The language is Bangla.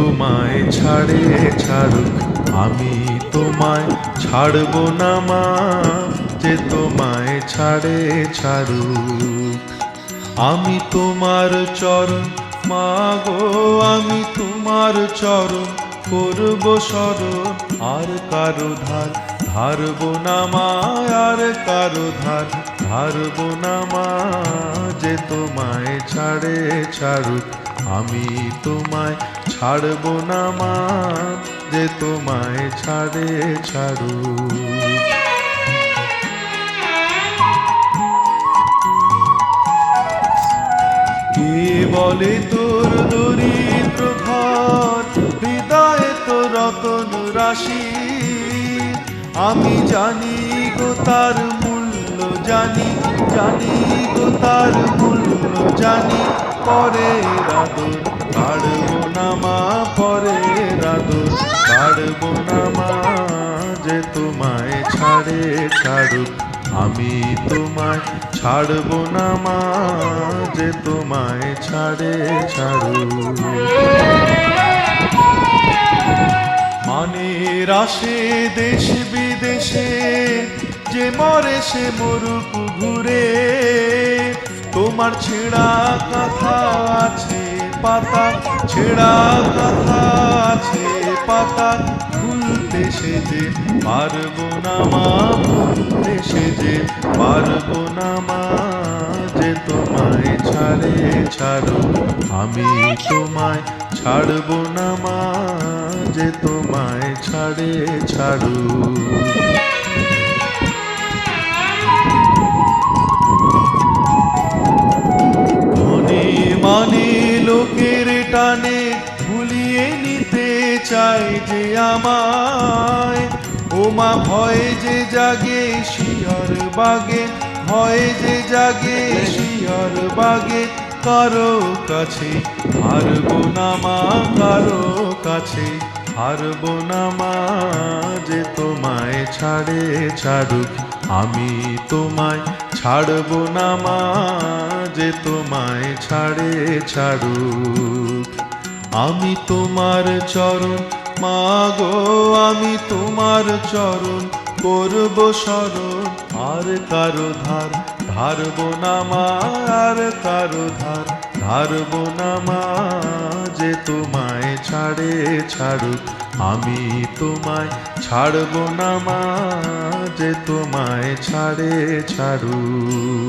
তোমায় ছাড়ে ছাড়ুক আমি তোমায় ছাড়ব না মা, যে তোমায় ছাড়ে ছাড়ুক। আমি তোমার চরণ মা গো, আমি তোমার চরণ করব শরণ, আর কারো ধার ধারব না মা, আর কারো ধার ধারব না মা, যে তোমায় ছাড়ে ছাড়ুক আমি তোমায় ছাড়ব না মা, যে তোমায় ছাড়ে ছাড়ুক। কে বলে তোর দরিদ্র ঘর, হৃদয়ে তো রতন রাশি, আমি জানি গো তার মূল্য জানি, জানি গো তার মূল্য জানি, পরে আদর কাড়ব না মা, পরে আদর কাড়ব না মা, যে তোমায় ছাড়ে ছাড়ুক আমি তোমায় ছাড়ব না মা, যে তোমায় ছাড়ে ছাড়ুক। মানের আসে দেশ বিদেশে, যে মরে সে মরুক ঘুরে, তোমার ছেঁড়া কথা আছে পাতা, ছেঁড়া কথা আছে পাতা, ভুলতে সে যে পারবো না মা, ভুলতে সে যে পারবো না মা, যে তোমায় ছাড়ে ছাড়ুক আমি তোমায় ছাড়ব না মা, যে তোমায় ছাড়ে ছাড়ুক। মনে মানে লোকের টানে ভুলিয়ে নিতে চাই যে আমায়, ওমা ভয় যে জাগে শিয়র বাগে, ভয় যে জাগে শিয়র বাগে, কারো কাছে হারবো না মা, কারো কাছে হারবো না মা, যে তোমায় ছাড়ে ছাড়ুক আমি তোমায় ছাড়ব না মা, যে তোমায় ছাড়ে ছাড়ুক। আমি তোমার চরণ মা গো, আমি তোমার চরণ করব শরণ, আর কারো ধার ধারব না মা, আর কারো ধার ধারব না মা, যে তোমায় ছাড়ে ছাড়ুক আমি তোমায় ছাড়ব না মা, যে তোমায় ছাড়ে ছাড়ুক।